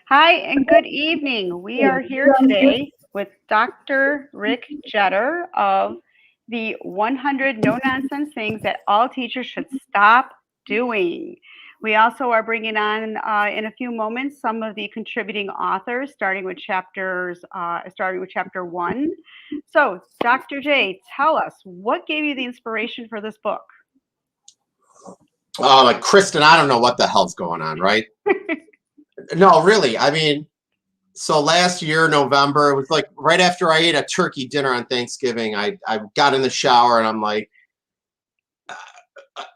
Hi and good evening. We are here today with Dr. Rick Jetter of the 100 No Nonsense Things That All Teachers Should Stop Doing. We also are bringing on in a few moments some of the contributing authors, starting with chapter one. So, Dr. J, tell us what gave you the inspiration for this book? Oh, like Kristen, I don't know what the hell's going on, right? No, really. I mean, so last year, November, it was like right after I ate a turkey dinner on Thanksgiving, I got in the shower and I'm like,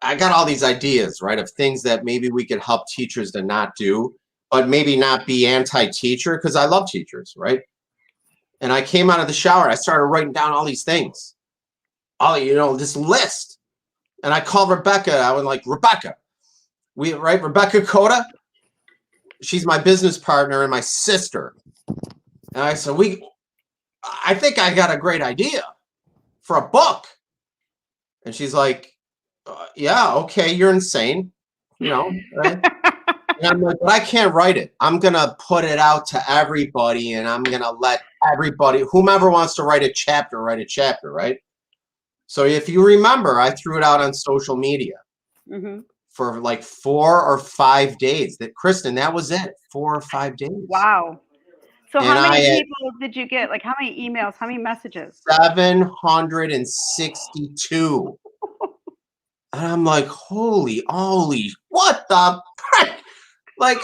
I got all these ideas, right, of things that maybe we could help teachers to not do, but maybe not be anti-teacher because I love teachers, right? And I came out of the shower, I started writing down all these things, this list. And I called Rebecca. I was like, Rebecca, Rebecca Coda. She's my business partner and my sister. And I said, I think I got a great idea for a book. And she's like, yeah, okay, you're insane. Right? And I'm like, but I can't write it. I'm going to put it out to everybody and I'm going to let everybody, whomever wants to write a chapter, right? So if you remember, I threw it out on social media. Mm-hmm. For like 4 or 5 days. Kristen, that was it. 4 or 5 days. Wow. So how many people did you get? Like how many emails? How many messages? 762. And I'm like, holy, what the heck? Like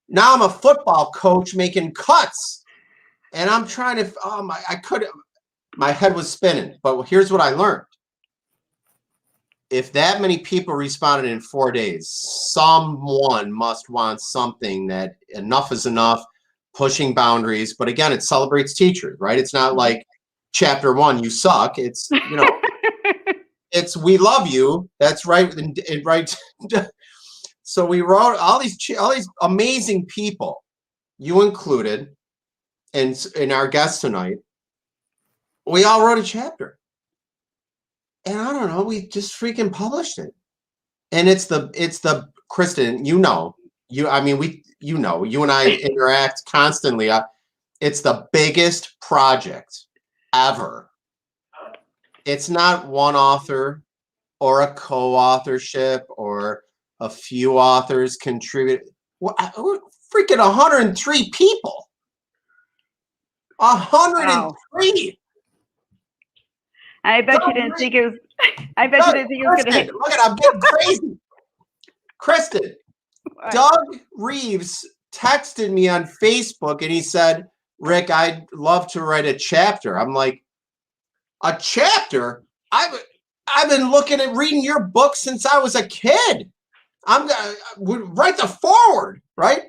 now I'm a football coach making cuts. And I'm trying to, my head was spinning. But here's what I learned. If that many people responded in 4 days, someone must want something that enough is enough, pushing boundaries. But again, it celebrates teachers, right? It's not like chapter one, you suck. It's, it's we love you. That's right. Right. So we wrote all these amazing people, you included, and in our guest tonight. We all wrote a chapter. And I don't know, we just freaking published it. And it's the Kristen, you and I interact constantly. It's the biggest project ever. It's not one author or a co-authorship or a few authors contribute. Freaking 103 people. 103. Wow. I bet you didn't think it was. I bet you didn't think it was going to hit. Look at, I'm getting crazy. Kristen, what? Doug Reeves texted me on Facebook and he said, Rick, I'd love to write a chapter. I'm like, a chapter? I've been reading your book since I was a kid. I'm gonna write the forward, right?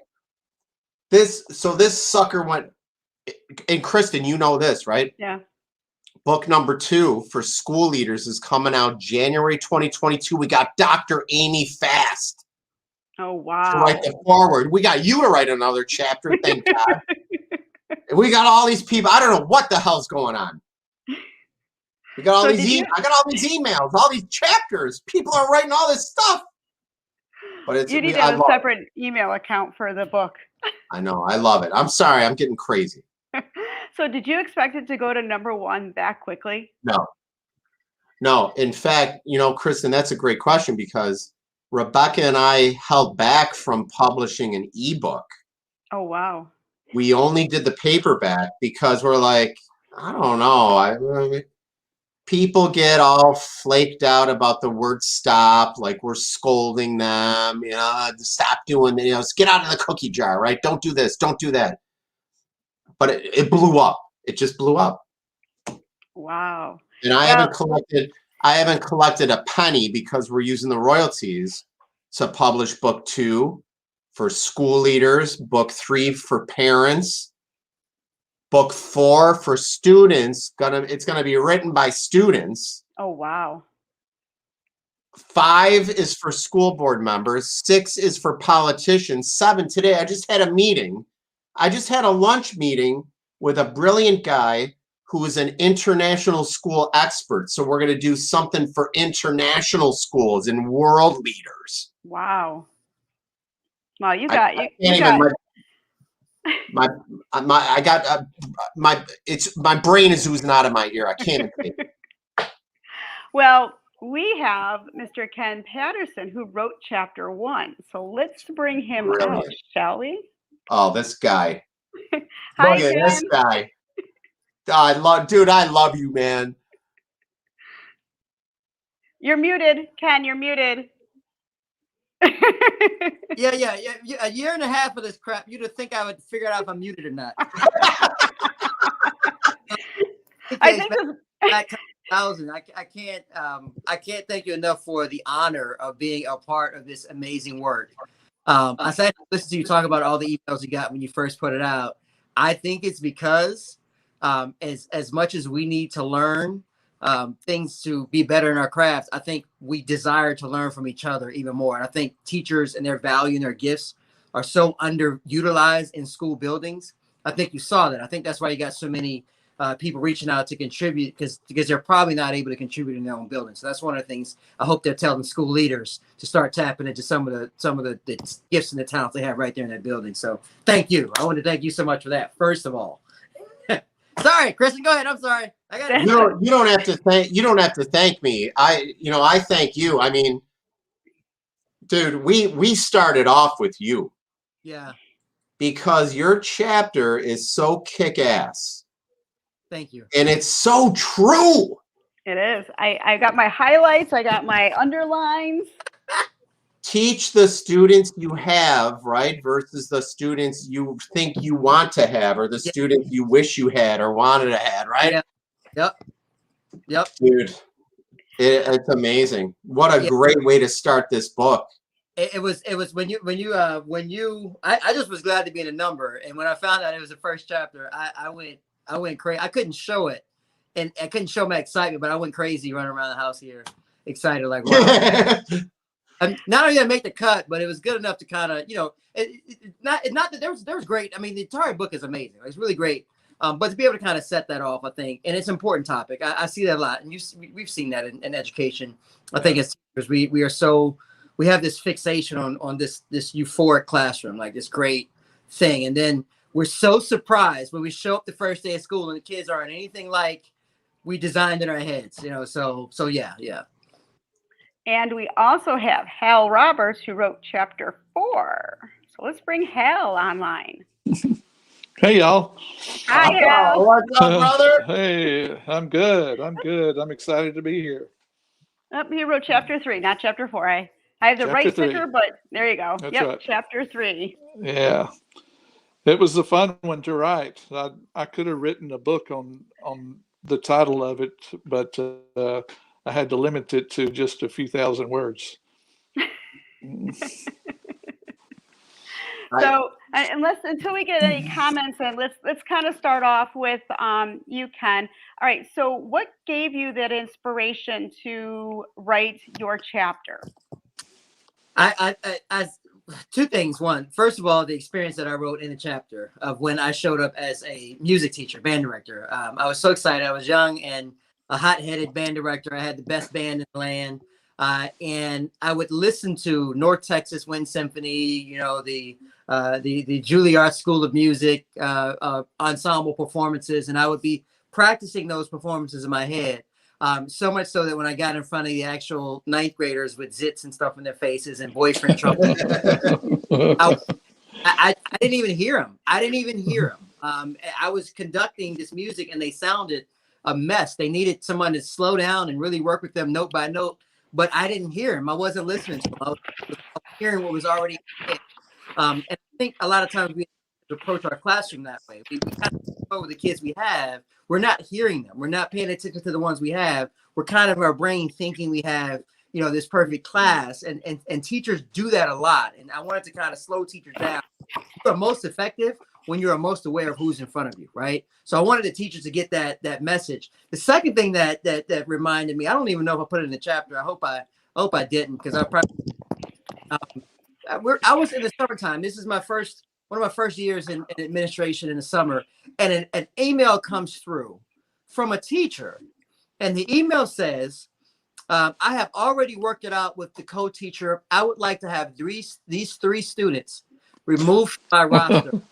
This sucker went, and Kristen, you know this, right? Yeah. Book number 2 for school leaders is coming out January 2022. We got Dr. Amy Fast. Oh, wow. To write the forward. We got you to write another chapter, thank God. And we got all these people. I don't know what the hell's going on. We got all I got all these emails, all these chapters. People are writing all this stuff. But you need to have a separate email account for the book. I know. I love it. I'm sorry. I'm getting crazy. So did you expect it to go to number 1 that quickly? No. In fact, Kristen, that's a great question because Rebecca and I held back from publishing an ebook. Oh, wow. We only did the paperback because we're like, I don't know. People get all flaked out about the word stop, like we're scolding them, stop doing, get out of the cookie jar, right? Don't do this, don't do that. But it blew up. It just blew up. Wow. And I haven't collected a penny because we're using the royalties to publish book 2 for school leaders, book 3 for parents, book 4 for students. It's gonna be written by students. Oh, wow. 5 is for school board members. 6 is for politicians. 7 today. I just had a meeting. I just had a lunch meeting with a brilliant guy who is an international school expert. So we're going to do something for international schools and world leaders. Wow. Wow, My I got my brain is oozing out of my ear. I can't even think. Well, we have Mr. Ken Patterson who wrote chapter 1. So let's bring him out, Brilliant. shall we? Oh, this guy. Hi, Look at Ken. this guy. I love you, man. You're muted, Ken. You're muted. Yeah. A year and a half of this crap, you'd think I would figure out if I'm muted or not. I think back 2000. I can't thank you enough for the honor of being a part of this amazing work. I sat and listened to you talk about all the emails you got when you first put it out. I think it's because as much as we need to learn things to be better in our craft, I think we desire to learn from each other even more. And I think teachers and their value and their gifts are so underutilized in school buildings. I think you saw that. I think that's why you got so many people reaching out to contribute because they're probably not able to contribute in their own building. So that's one of the things I hope they're telling school leaders to start tapping into some of the gifts and the talents they have right there in that building. So thank you. I want to thank you so much for that. First of all, sorry, Kristen, go ahead. I'm sorry. I got you don't have to thank me. I thank you. I mean, dude, we started off with you. Yeah. Because your chapter is so kick-ass. Thank you. And it's so true. it is. I got my highlights. I got my underlines. Teach the students you have, right, versus the students you think you want to have, or the students you wish you had or wanted to have, right? Yeah. Yep. Dude, it's amazing. What a great way to start this book. It was when you I just was glad to be in a number, and when I found out it was the first chapter, I went crazy. I couldn't show it, and I couldn't show my excitement, but I went crazy running around the house here, excited like wow. Not only did I make the cut, but it was good enough to kind of not that there was great. I mean, the entire book is amazing. It's really great. But to be able to kind of set that off, I think, and it's an important topic. I see that a lot, and we've seen that in education. I think as teachers, we have this fixation on this euphoric classroom, like this great thing. And then we're so surprised when we show up the first day of school and the kids aren't anything like we designed in our heads, so yeah. And we also have Hal Roberts, who wrote chapter 4. So let's bring Hal online. Hey, y'all. Hi, Hal. What's up, brother? Hey, I'm good. I'm excited to be here. He wrote chapter 3, not chapter 4. I have the right sticker, but there you go. That's right. Chapter 3. Yeah. It was a fun one to write. I could have written a book on the title of it, but I had to limit it to just a few thousand words. So until we get any comments, and let's kind of start off with you, Ken. All right. So what gave you that inspiration to write your chapter? I two things. One, first of all, the experience that I wrote in the chapter of when I showed up as a music teacher, band director. I was so excited. I was young and a hot-headed band director. I had the best band in the land. And I would listen to North Texas Wind Symphony, the Juilliard School of Music ensemble performances, and I would be practicing those performances in my head. So much so that when I got in front of the actual ninth graders with zits and stuff in their faces and boyfriend trouble, I didn't even hear them. I was conducting this music and they sounded a mess. They needed someone to slow down and really work with them note by note. But I didn't hear him. I wasn't listening to him. I was hearing what was already in. And I think a lot of times we approach our classroom that way. We kind of know the kids we have. We're not hearing them. We're not paying attention to the ones we have. We're kind of in our brain thinking we have, this perfect class. And teachers do that a lot. And I wanted to kind of slow teachers down. You're most effective when you're most aware of who's in front of you, right? So I wanted the teachers to get that message. The second thing that reminded me, I don't even know if I put it in the chapter. I hope I didn't, because I probably I was in the summertime. This is one of my first years in administration in the summer, and an email comes through from a teacher, and the email says, I have already worked it out with the co-teacher. I would like to have these three students removed from my roster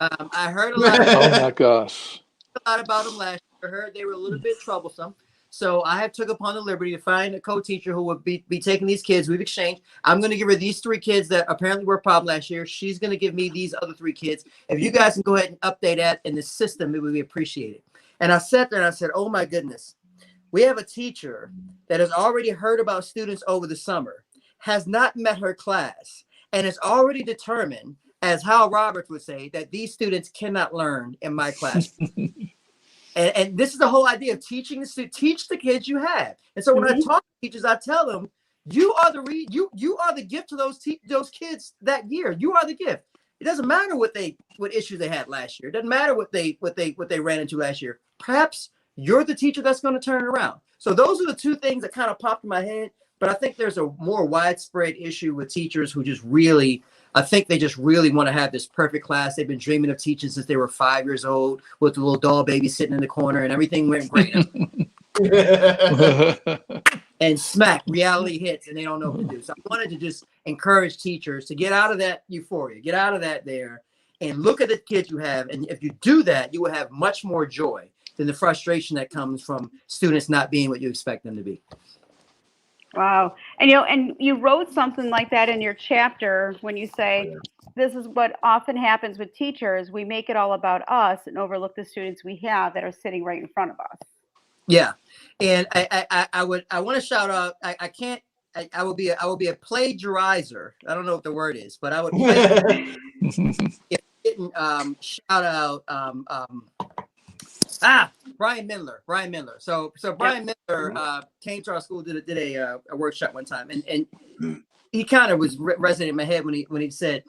I heard a lot. Oh my gosh. A lot about them last year. I heard they were a little bit troublesome. So I have took upon the liberty to find a co-teacher who would be taking these kids. We've exchanged. I'm going to give her these 3 kids that apparently were a problem last year. She's going to give me these other 3 kids. If you guys can go ahead and update that in the system, it would be appreciated. And I sat there and I said, oh my goodness, we have a teacher that has already heard about students over the summer, has not met her class, and is already determined, as Hal Roberts would say, that these students cannot learn in my class. And this is the whole idea of teaching teach the kids you have. And so when I talk to teachers, I tell them, you are the gift to those kids that year. You are the gift. It doesn't matter what issues they had last year. It doesn't matter what they ran into last year. Perhaps you're the teacher that's going to turn it around. So those are the 2 things that kind of popped in my head. But I think there's a more widespread issue with teachers who just really, I think they just really want to have this perfect class. They've been dreaming of teaching since they were 5 years old with the little doll baby sitting in the corner and everything went great. And smack, reality hits and they don't know what to do. So I wanted to just encourage teachers to get out of that euphoria, get out of that there and look at the kids you have. And if you do that, you will have much more joy than the frustration that comes from students not being what you expect them to be. Wow. And you wrote something like that in your chapter when you say, this is what often happens with teachers. We make it all about us and overlook the students we have that are sitting right in front of us. Yeah. And I want to shout out, I will be a plagiarizer. I don't know what the word is, but I would shout out Brian Mindler. So Brian Mindler came to our school, did a workshop one time, and he kind of was resonating in my head when he said,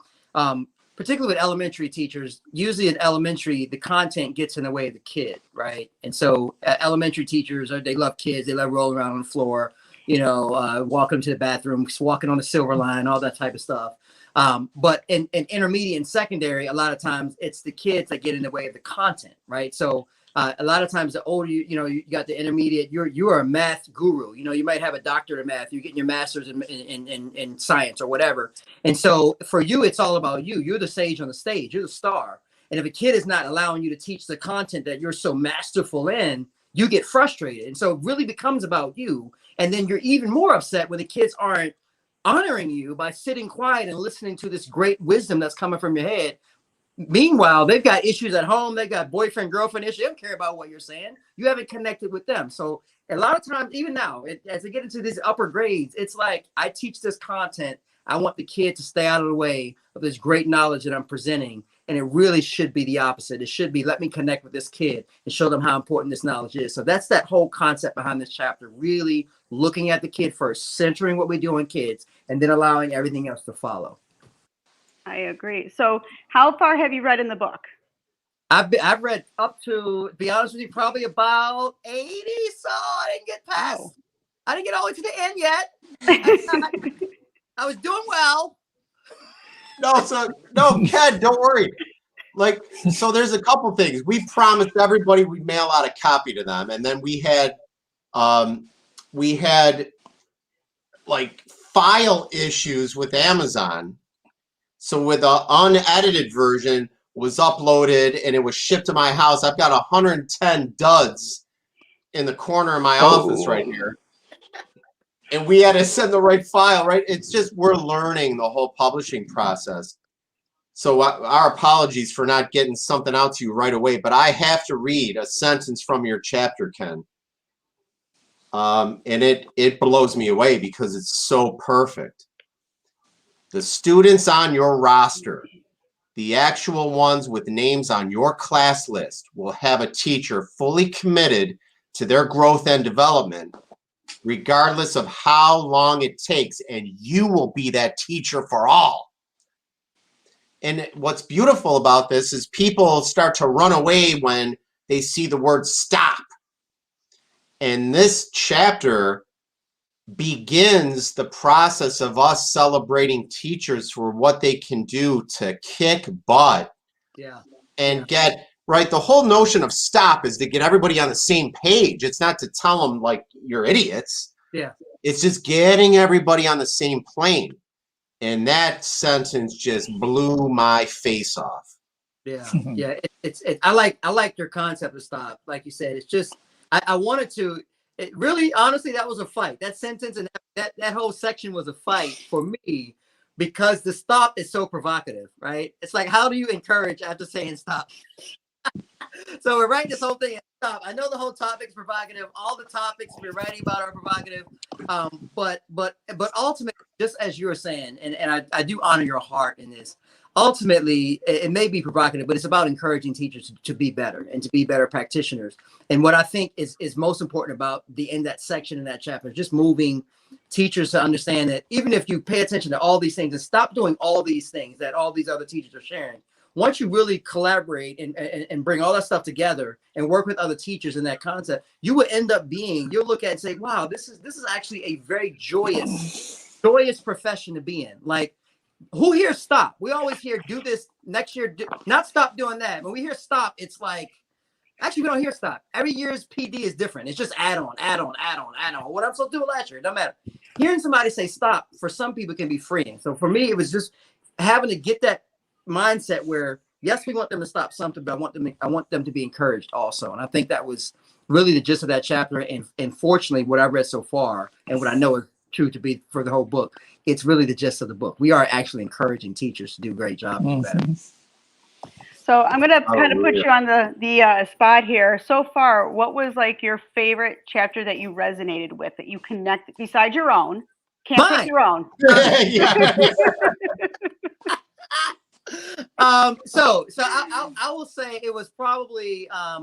particularly with elementary teachers, usually in elementary, the content gets in the way of the kid, right? And so elementary teachers, they love kids, they love rolling around on the floor, walking to the bathroom, walking on the silver line, all that type of stuff. But in intermediate and secondary, a lot of times it's the kids that get in the way of the content, right? So a lot of times the older you got the intermediate, you're a math guru. You might have a doctorate in math, you're getting your master's in science or whatever. And so for you, it's all about you. You're the sage on the stage, you're the star. And if a kid is not allowing you to teach the content that you're so masterful in, you get frustrated. And so it really becomes about you. And then you're even more upset when the kids aren't honoring you by sitting quiet and listening to this great wisdom that's coming from your head. Meanwhile, they've got issues at home. They've got boyfriend, girlfriend issues. They don't care about what you're saying. You haven't connected with them. So a lot of times, even now, as they get into these upper grades, it's like, I teach this content. I want the kid to stay out of the way of this great knowledge that I'm presenting. And it really should be the opposite. It should be, let me connect with this kid and show them how important this knowledge is. So that's that whole concept behind this chapter, really looking at the kid first, centering what we do in kids, and then allowing everything else to follow. I agree. So how far have you read in the book? I've read up to be honest with you, probably about 80. So I didn't get past. Oh. I didn't get all the way to the end yet. I was doing well. No, Ken, don't worry. So there's a couple things. We promised everybody we'd mail out a copy to them, and then we had file issues with Amazon. So with the unedited version was uploaded and it was shipped to my house. I've got 110 duds in the corner of my office right here. And we had to send the right file, right? It's just, we're learning the whole publishing process. So our apologies for not getting something out to you right away, but I have to read a sentence from your chapter, Ken. And it blows me away because it's so perfect. The students on your roster, the actual ones with names on your class list, will have a teacher fully committed to their growth and development, regardless of how long it takes, and you will be that teacher for all. And what's beautiful about this is people start to run away when they see the word stop. And this chapter begins the process of us celebrating teachers for what they can do to kick butt and get right. The whole notion of stop is to get everybody on the same page. It's not to tell them like you're idiots. Yeah. It's just getting everybody on the same plane. And that sentence just blew my face off. Yeah, yeah. I like your concept of stop. Like you said, it's just I wanted to. It really, honestly, that was a fight. That sentence and that whole section was a fight for me because the stop is so provocative, right? It's like, how do you encourage after saying stop? So we're writing this whole thing at stop. I know the whole topic's provocative. All the topics we're writing about are provocative. But ultimately, just as you were saying, and I do honor your heart in this. Ultimately, it may be provocative, but it's about encouraging teachers to be better and to be better practitioners. And what I think is most important about the end that section in that chapter is just moving teachers to understand that even if you pay attention to all these things and stop doing all these things that all these other teachers are sharing, once you really collaborate and bring all that stuff together and work with other teachers in that concept, you will end up you'll look at it and say, wow, this is actually a very joyous profession to be in. Like, who here stop? We always hear do this next year, not stop doing that. When we hear stop, it's like, actually, we don't hear stop. Every year's PD is different. It's just add on. What I'm supposed to do last year, it doesn't matter. Hearing somebody say stop for some people can be freeing. So for me, it was just having to get that mindset where, yes, we want them to stop something, but I want them to be encouraged also. And I think that was really the gist of that chapter. And fortunately, what I've read so far and what I know is true to be for the whole book, it's really the gist of the book. We are actually encouraging teachers to do a great job. Mhm. So I'm going to kind of put you on the spot here. So far, what was like your favorite chapter that you resonated with, that you connected besides your own? Can't pick your own. Yeah. So I will say it was probably I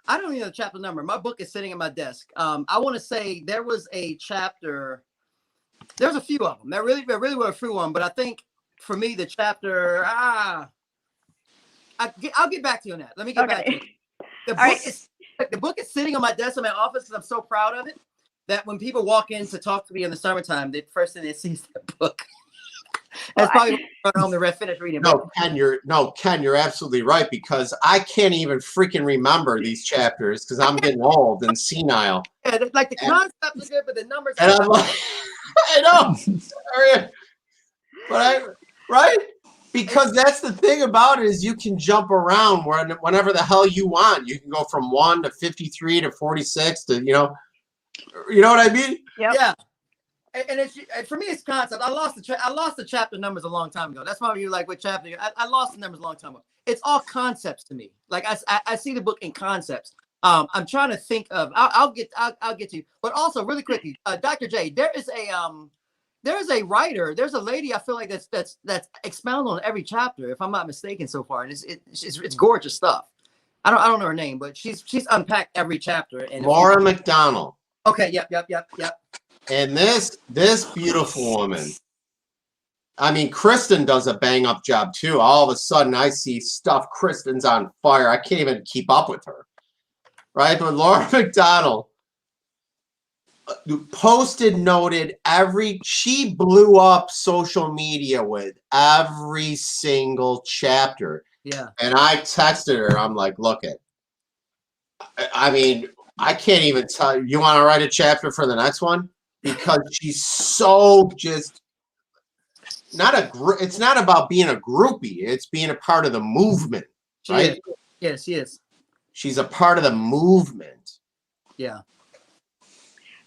don't even know the chapter number. My book is sitting at my desk. I want to say there was a chapter. There's a few of them. There really were a few of them, but I think for me the chapter I'll get back to you on that. Let me get back to it. The book is sitting on my desk in my office because I'm so proud of it that when people walk in to talk to me in the summertime, the first thing they see is that book. That's probably going home to finish reading. Ken, you're absolutely right, because I can't even freaking remember these chapters because I'm getting old and senile. Yeah, like the concept is good, but the numbers. And I'm like, I know, right? Because that's the thing about it, is you can jump around whenever the hell you want. You can go from 1 to 53 to 46 to you know what I mean? Yep. Yeah. And it's for me, it's concept. I lost the chapter numbers a long time ago. That's why you're like, what chapter? I lost the numbers a long time ago. It's all concepts to me. Like I see the book in concepts. I'm trying to think of. I'll get to you. But also, really quickly, Dr. J, there is a writer. There's a lady. I feel like that's expounded on every chapter, if I'm not mistaken, so far, and it's gorgeous stuff. I don't know her name, but she's unpacked every chapter. And Laura McDonald. Okay. Yep. And this beautiful woman, I mean, Kristen does a bang up job too. All of a sudden I see stuff. Kristen's on fire. I can't even keep up with her. Right? But Laura McDonald noted she blew up social media with every single chapter. Yeah. And I texted her. I'm like, look it. I mean, I can't even tell you. You want to write a chapter for the next one? Because she's so just it's not about being a groupie. It's being a part of the movement, right? Yes, she is. She's a part of the movement. Yeah.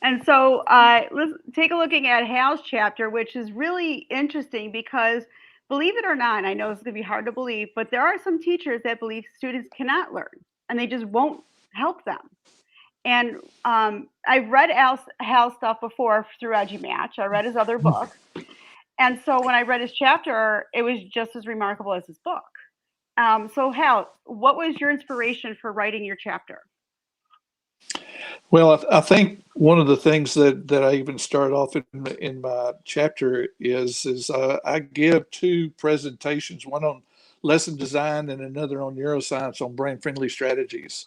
And so let's take a looking at Hal's chapter, which is really interesting because, believe it or not, and I know it's going to be hard to believe, but there are some teachers that believe students cannot learn and they just won't help them. And I've read Hal's stuff before through EduMatch. I read his other book. And so when I read his chapter, it was just as remarkable as his book. So Hal, what was your inspiration for writing your chapter? Well, I think one of the things that I even start off in my chapter is I give 2 presentations, one on lesson design and another on neuroscience on brain-friendly strategies.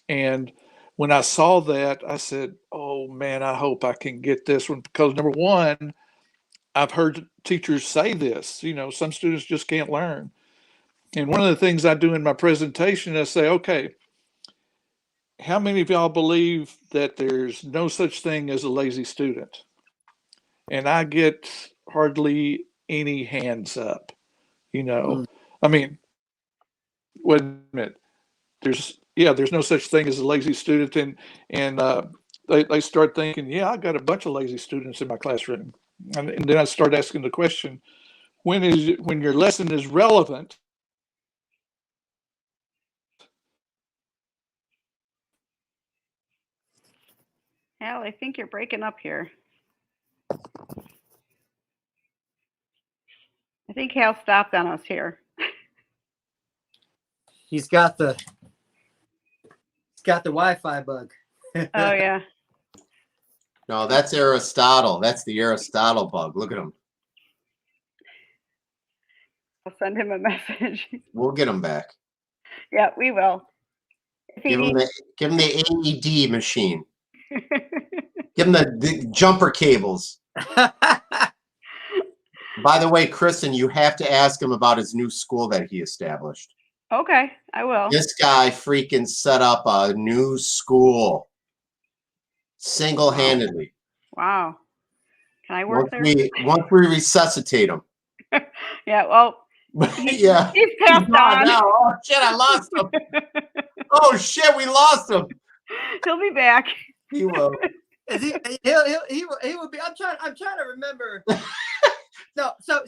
And when I saw that, I said, oh, man, I hope I can get this one because, number one, I've heard teachers say this, some students just can't learn. And one of the things I do in my presentation, I say, okay, how many of y'all believe that there's no such thing as a lazy student? And I get hardly any hands up, I mean, wait a minute, there's no such thing as a lazy student, and they start thinking, yeah, I got a bunch of lazy students in my classroom, and then I start asking the question, when your lesson is relevant. Hal, I think you're breaking up here. I think Hal stopped on us here. He's got the Wi-Fi bug. Oh yeah. No, that's Aristotle. That's the Aristotle bug. Look at him. I'll send him a message. We'll get him back. Yeah, we will. If he Give him needs- the AED machine. Give him the jumper cables. By the way, Kristen, you have to ask him about his new school that he established. Okay, I will. This guy freaking set up a new school single-handedly. Wow. Can I work there? Once we resuscitate him. Yeah, well, Yeah. he's passed on. No. Oh shit, I lost him. Oh shit, we lost him. He'll be back. He will. Is he will be. I'm trying to remember. No, so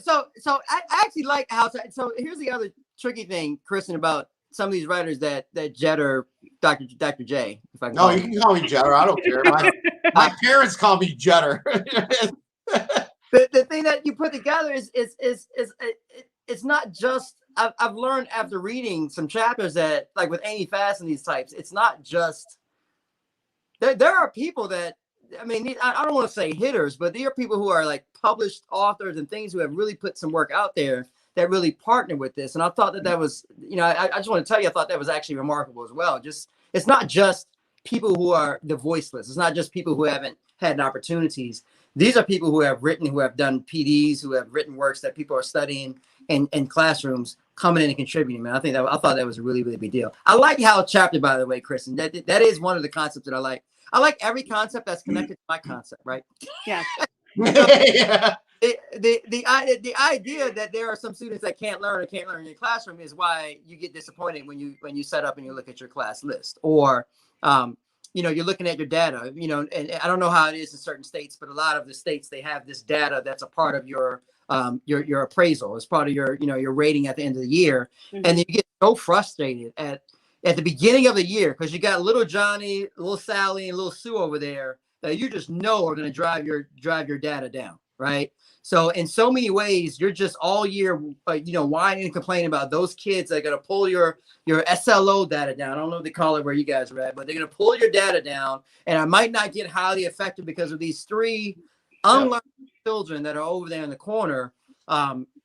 I actually like how. So here's the other tricky thing, Kristen, about some of these writers that Jetter, Dr. J. If I can No, call you him. can call me Jetter. I don't care. My parents call me Jetter. The thing that you put together is it's not just. I've learned after reading some chapters that, like with Amy Fast and these types, it's not just. There are people that, I mean, I don't want to say hitters, but there are people who are like published authors and things who have really put some work out there that really partner with this. And I thought that was, I just want to tell you, I thought that was actually remarkable as well. Just, it's not just people who are the voiceless. It's not just people who haven't had opportunities. These are people who have written, who have done PDs, who have written works that people are studying in classrooms, coming in and contributing, man. I thought that was a really, really big deal. I like how chapter, by the way, Kristen, that is one of the concepts that I like. I like every concept that's connected to my concept, right? Yeah. Yeah. The idea that there are some students that can't learn in your classroom is why you get disappointed when you set up and you look at your class list, or you're looking at your data, and I don't know how it is in certain states, but a lot of the states, they have this data that's a part of your appraisal, as part of your rating at the end of the year. Mhm. And then you get so frustrated at the beginning of the year because you got little Johnny, little Sally, and little Sue over there that you just know are going to drive your data down, right? So in so many ways, you're just all year, whining and complaining about those kids that are going to pull your SLO data down. I don't know what they call it where you guys are at, but they're going to pull your data down, and I might not get highly effective because of these 3 unlearned children that are over there in the corner.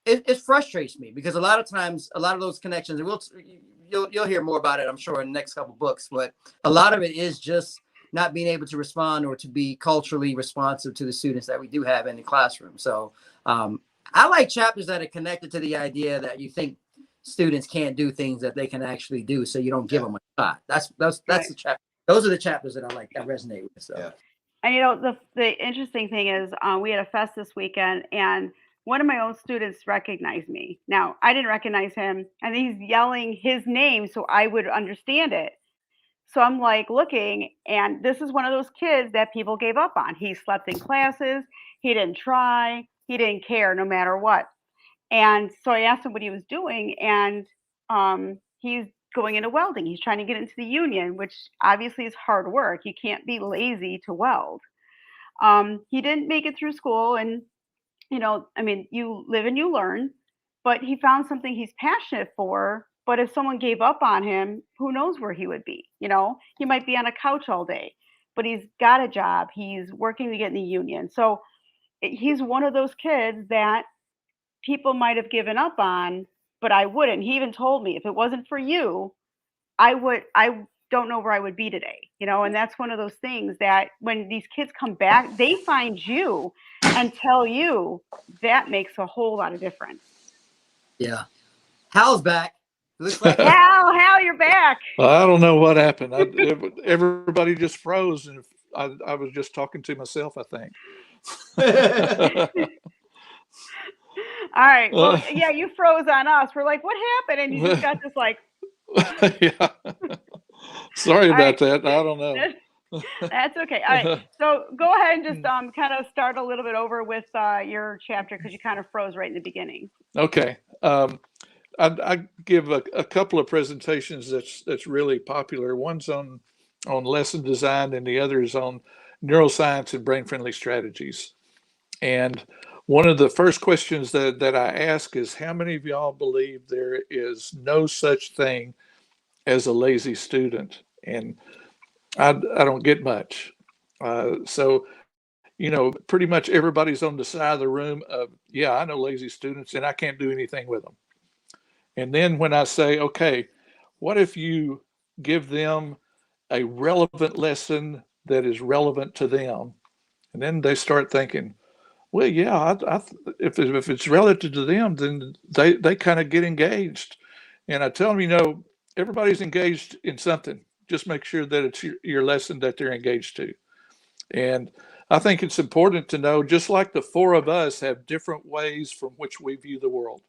It frustrates me because a lot of times, a lot of those connections, and you'll hear more about it, I'm sure, in the next couple books, but a lot of it is just not being able to respond or to be culturally responsive to the students that we do have in the classroom. So I like chapters that are connected to the idea that you think students can't do things that they can actually do, so you don't give them a shot. That's Right. the chapter. Those are the chapters that I like, that resonate with. So. Yeah. And the interesting thing is, we had a fest this weekend, and one of my own students recognized me. Now, I didn't recognize him, and he's yelling his name so I would understand it. So I'm like looking, and this is one of those kids that people gave up on. He slept in classes. He didn't try. He didn't care no matter what. And so I asked him what he was doing, and he's going into welding. He's trying to get into the union, which obviously is hard work. You can't be lazy to weld. He didn't make it through school, and you live and you learn, but he found something he's passionate for. But if someone gave up on him, who knows where he would be? He might be on a couch all day, but he's got a job. He's working to get in the union. So he's one of those kids that people might have given up on, but I wouldn't. He even told me, if it wasn't for you, I don't know where I would be today, and that's one of those things that when these kids come back, they find you and tell you. That makes a whole lot of difference. Yeah. Hal's back. Looks like Hal, you're back. I don't know what happened. Everybody just froze, and I was just talking to myself, I think. All right. Well, yeah, you froze on us. We're like, what happened? And you just got this like, Yeah. Sorry All right. about that. I don't know. That's okay. All right. So go ahead and just kind of start a little bit over with your chapter because you kind of froze right in the beginning. Okay. I give a couple of presentations that's really popular. One's on lesson design, and the other is on neuroscience and brain-friendly strategies. And one of the first questions that I ask is, how many of y'all believe there is no such thing as a lazy student? And I don't get much. So, pretty much everybody's on the side of the room of, yeah, I know lazy students and I can't do anything with them. And then when I say, okay, what if you give them a relevant lesson that is relevant to them? And then they start thinking, well, yeah, if it's relative to them, then they kind of get engaged. And I tell them, everybody's engaged in something. Just make sure that it's your lesson that they're engaged to. And I think it's important to know, just like the four of us have different ways from which we view the world.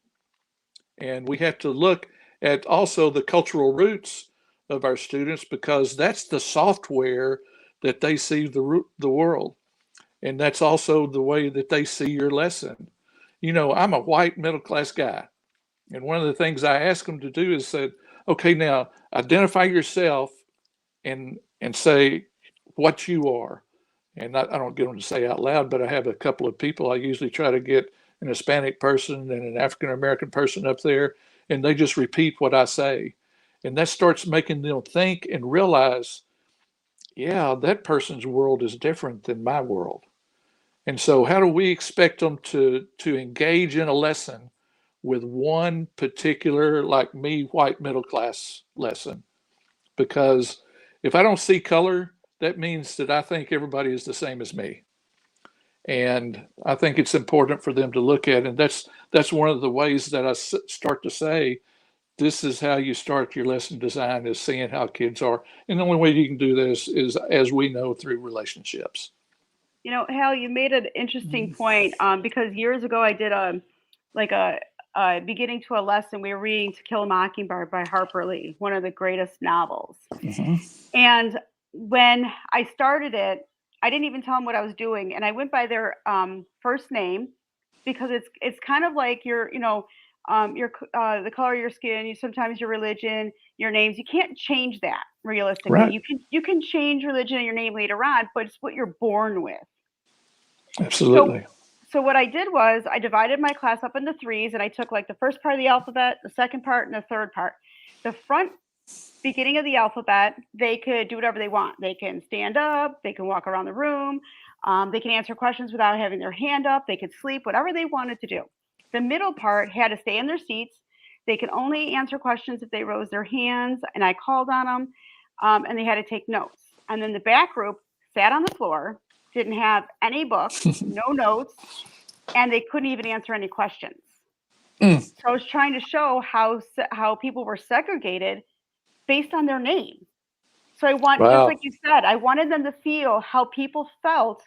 And we have to look at also the cultural roots of our students, because that's the software that they see the world. And that's also the way that they see your lesson. I'm a white middle-class guy. And one of the things I ask them to do is say, okay, now identify yourself and say what you are. And I don't get them to say out loud, but I have a couple of people. I usually try to get an Hispanic person and an African-American person up there, and they just repeat what I say. And that starts making them think and realize, yeah, that person's world is different than my world. And so how do we expect them to engage in a lesson with one particular, like me, white middle class lesson? Because if I don't see color, that means that I think everybody is the same as me. And I think it's important for them to look at, and that's one of the ways that I start to say, this is how you start your lesson design, is seeing how kids are. And the only way you can do this is, as we know, through relationships. Hal, you made an interesting point because years ago I did a beginning to a lesson. We were reading To Kill a Mockingbird by Harper Lee, one of the greatest novels. Mm-hmm. And when I started it, I didn't even tell them what I was doing, and I went by their first name, because it's kind of like the color of your skin, sometimes your religion, your names. You can't change that realistically. Right. You can change religion and your name later on, but it's what you're born with. Absolutely. So what I did was I divided my class up into threes, and I took like the first part of the alphabet, the second part, and the third part. The front beginning of the alphabet, they could do whatever they want. They can stand up, they can walk around the room, they can answer questions without having their hand up, they could sleep, whatever they wanted to do. The middle part had to stay in their seats. They could only answer questions if they rose their hands, and I called on them, and they had to take notes. And then the back group sat on the floor, didn't have any books, no notes, and they couldn't even answer any questions. So I was trying to show how people were segregated based on their name. So I want, just like you said, I wanted them to feel how people felt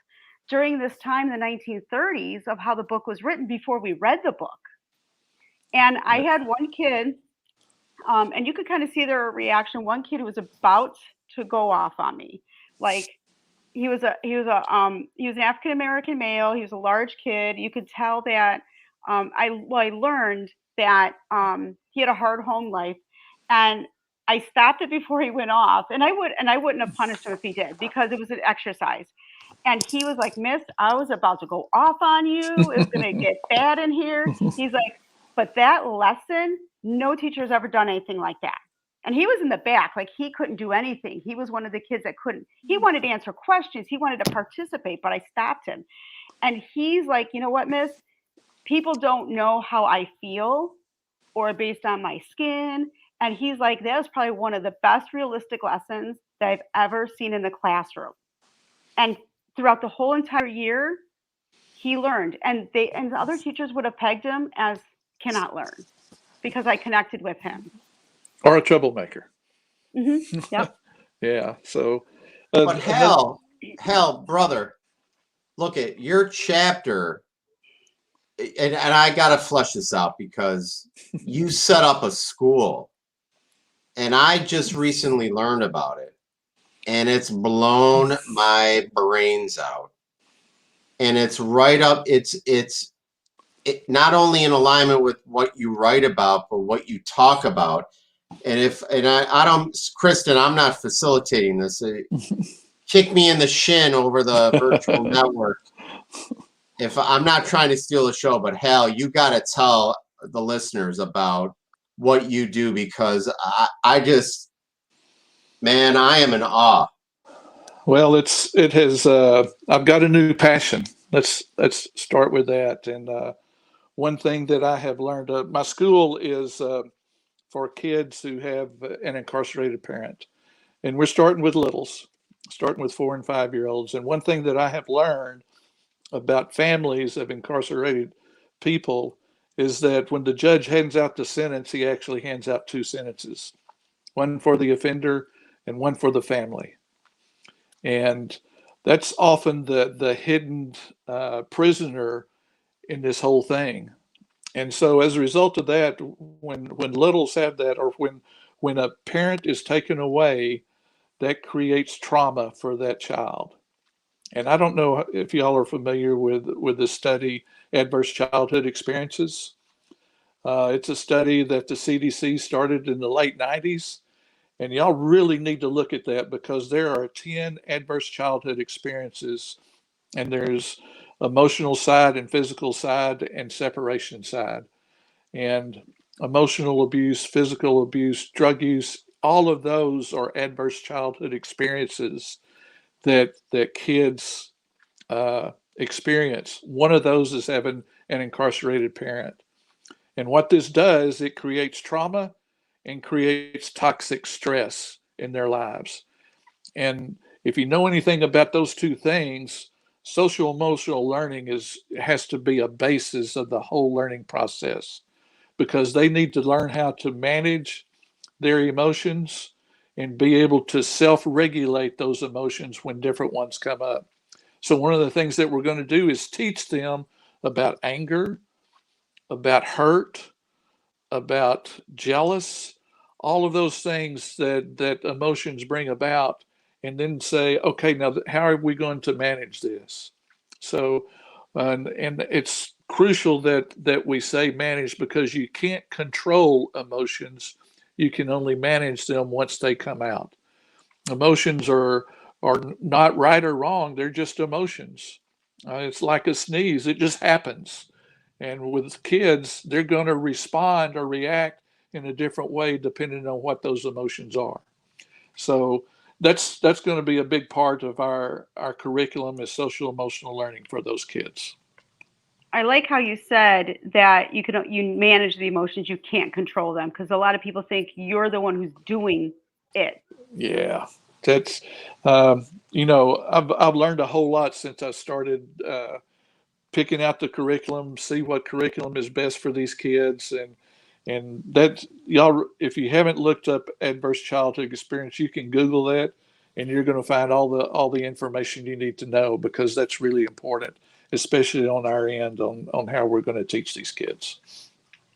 during this time in the 1930s of how the book was written before we read the book. And I had one kid, and you could kind of see their reaction. One kid who was about to go off on me. Like, he was an African American male. He was a large kid. You could tell that I learned that he had a hard home life, and I stopped it before he went off, and I wouldn't have punished him if he did, because it was an exercise. And he was like, "Miss, I was about to go off on you. It's gonna get bad in here." He's like, "But that lesson, no teacher's ever done anything like that." And he was in the back, like he couldn't do anything. He was one of the kids that couldn't. He wanted to answer questions. He wanted to participate, but I stopped him. And he's like, "You know what, Miss? People don't know how I feel, or based on my skin." And he's like, that was probably one of the best realistic lessons that I've ever seen in the classroom. And throughout the whole entire year, he learned. And the other teachers would have pegged him as cannot learn, because I connected with him. Or a troublemaker. Mm-hmm. Yep. Yeah. So, but Hal, brother, look at your chapter. And I got to flesh this out, because you set up a school. and I just recently learned about it, and it's blown my brains out. And it's right up. It's not only in alignment with what you write about, but what you talk about. And I don't, Kristen, I'm not facilitating this. Kick me in the shin over the virtual network. If I'm not trying to steal the show, but hell, you got to tell the listeners about what you do, because I just, man, I am in awe. Well, it has. I've got a new passion. Let's start with that. And one thing that I have learned, my school is for kids who have an incarcerated parent, and we're starting with littles, starting with 4 and 5 year olds. And one thing that I have learned about families of incarcerated people is that when the judge hands out the sentence, he actually hands out 2 sentences, one for the offender and one for the family. And that's often the hidden prisoner in this whole thing. And so as a result of that, when littles have that, or when a parent is taken away, that creates trauma for that child. And I don't know if y'all are familiar with the study Adverse Childhood Experiences. It's a study that the CDC started in the late 90s. And y'all really need to look at that, because there are 10 adverse childhood experiences, and there's emotional side and physical side and separation side. And emotional abuse, physical abuse, drug use, all of those are adverse childhood experiences that kids experience. One of those is having an incarcerated parent. And what this does, it creates trauma and creates toxic stress in their lives. And if you know anything about those 2 things, social emotional learning has to be a basis of the whole learning process, because they need to learn how to manage their emotions and be able to self-regulate those emotions when different ones come up. So one of the things that we're going to do is teach them about anger, about hurt, about jealous, all of those things that emotions bring about, and then say, okay, now how are we going to manage this? So, and it's crucial that we say manage, because you can't control emotions. You can only manage them once they come out. Emotions are not right or wrong. They're just emotions. It's like a sneeze. It just happens. And with kids, they're going to respond or react in a different way depending on what those emotions are. So that's going to be a big part of our curriculum, is social emotional learning for those kids. I like how you said that you manage the emotions, you can't control them, because a lot of people think you're the one who's doing it. Yeah, that's I've learned a whole lot since I started picking out the curriculum, see what curriculum is best for these kids, and that, y'all, if you haven't looked up adverse childhood experience, you can Google that, and you're going to find all the information you need to know, because that's really important, especially on our end on how we're going to teach these kids.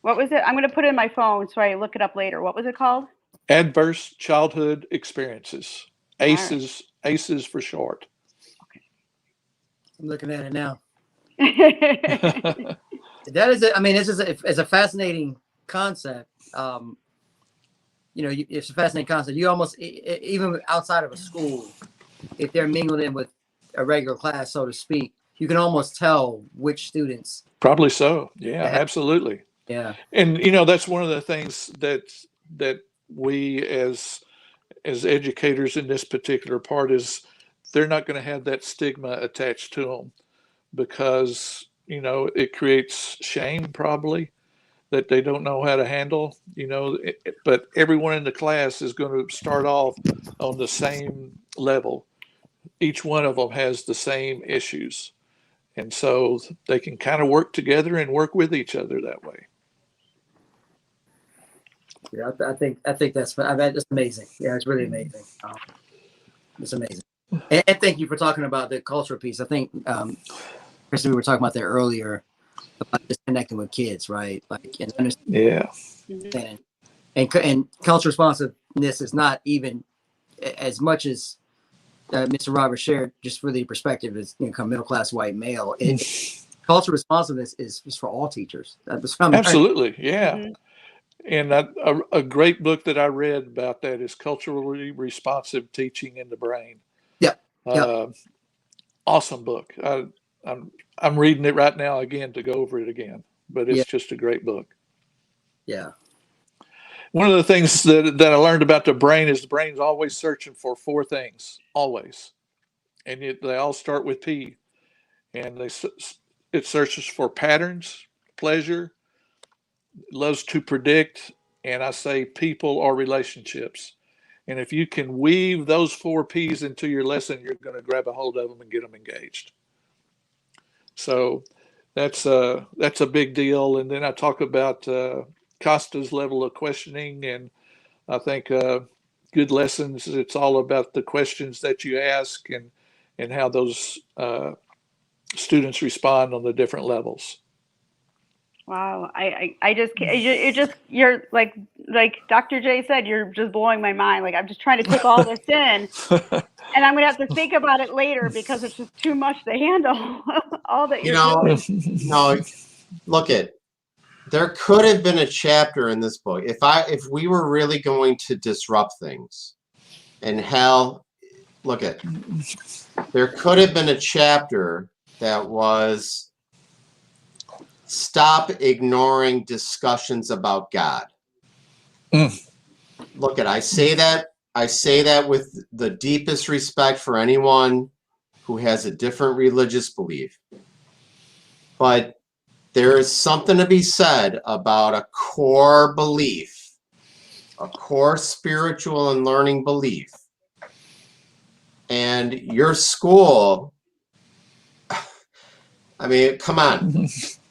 What was it? I'm going to put it in my phone so I look it up later. What was it called? Adverse childhood experiences. ACEs, right. ACEs for short. Okay. I'm looking at it now. That is, it's a fascinating concept. It's a fascinating concept. You almost, even outside of a school, if they're mingled in with a regular class, so to speak, you can almost tell which students. Probably so. Yeah, absolutely. Yeah. And, that's one of the things that we as educators in this particular part is they're not going to have that stigma attached to them, because, it creates shame probably that they don't know how to handle, but everyone in the class is going to start off on the same level. Each one of them has the same issues. And so they can kind of work together and work with each other that way. Yeah, I think that's amazing. Yeah, it's really amazing. It's amazing. And thank you for talking about the cultural piece. I think, Kristen, we were talking about that earlier about just connecting with kids, right? Like, and understand. Yeah. And culture responsive this is not even as much as Mr. Roberts shared, just for the perspective as middle class white male. Cultural responsiveness is for all teachers. That's what I'm Absolutely, yeah. Mhm. And a great book that I read about that is Culturally Responsive Teaching in the Brain. Yep. Yep. Awesome book. I'm reading it right now again to go over it again, but it's Yeah. just a great book. Yeah. One of the things that I learned about the brain is the brain's always searching for four things, always. And they all start with P. And it searches for patterns, pleasure, loves to predict, and I say people or relationships. And if you can weave those four P's into your lesson, you're going to grab a hold of them and get them engaged. So that's a big deal. And then I talk about Costa's level of questioning, and I think good lessons. It's all about the questions that you ask and how those students respond on the different levels. Wow, I just it just you're like Dr. J said, you're just blowing my mind. Like I'm just trying to take all this in, and I'm gonna have to think about it later because it's just too much to handle. All that you're doing. No, look there could have been a chapter in this book if we were really going to disrupt things. And hell, there could have been a chapter that was stop ignoring discussions about God. I say that with the deepest respect for anyone who has a different religious belief. But there is something to be said about a core belief, a core spiritual and learning belief. And your school, I mean, come on.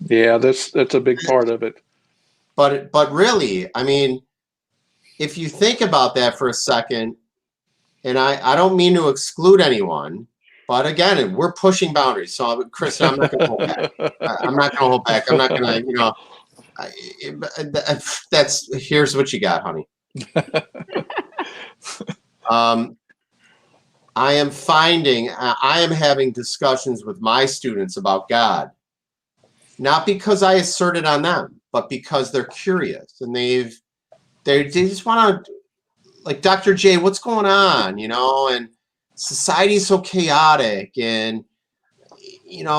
Yeah, that's a big part of it. But really, I mean, if you think about that for a second, and I don't mean to exclude anyone, but again, we're pushing boundaries. So, Chris, I'm not going to hold back. I'm not going to hold back. I'm not going to, that's here's what you got, honey. I am having discussions with my students about God, not because I assert it on them, but because they're curious and they just want to, like, Dr. J, what's going on, and society's so chaotic, and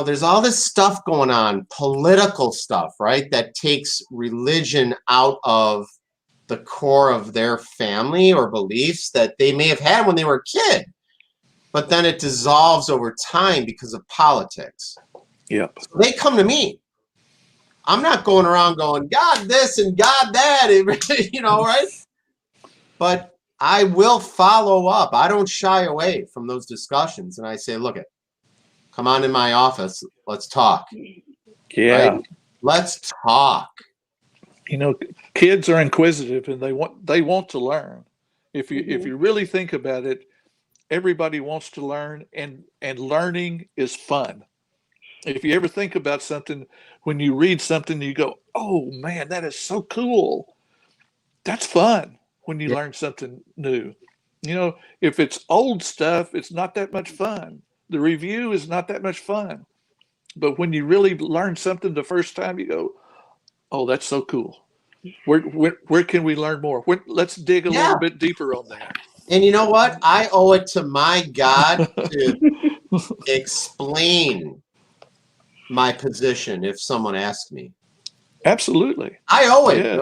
there's all this stuff going on, political stuff, right, that takes religion out of the core of their family or beliefs that they may have had when they were a kid, but then it dissolves over time because of politics. Yep. So they come to me. I'm not going around going, God this and God that, right? But I will follow up. I don't shy away from those discussions. And I say, look, come on in my office. Let's talk. Yeah. Right? Let's talk. Kids are inquisitive and they want to learn. If you really think about it, everybody wants to learn, and learning is fun. If you ever think about something, when you read something, you go, oh man, that is so cool. That's fun when you learn something new. If it's old stuff, it's not that much fun. The review is not that much fun. But when you really learn something the first time, you go, oh, that's so cool. Where can we learn more? Let's dig a little bit deeper on that. And you know what? I owe it to my God to explain my position if someone asks me. Absolutely. I owe it. Yeah.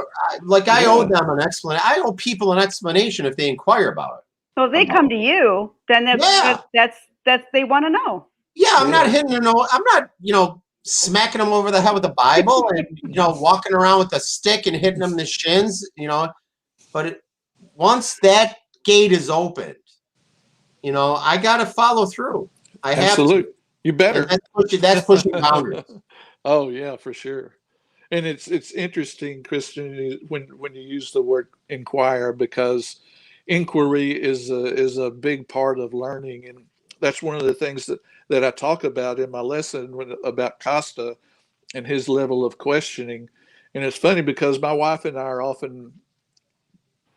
I owe them an explanation. I owe people an explanation if they inquire about it. So if they come to you, then that's they want to know. Yeah, I'm not hitting I'm not, smacking them over the head with the Bible and, walking around with a stick and hitting them in the shins, But once that gate is opened, I got to follow through. I have to. You better. And that's pushing boundaries. Oh yeah, for sure. And it's interesting, Christian, when you use the word inquire, because inquiry is a big part of learning, and that's one of the things that I talk about in my lesson about Costa and his level of questioning. And it's funny because my wife and I are often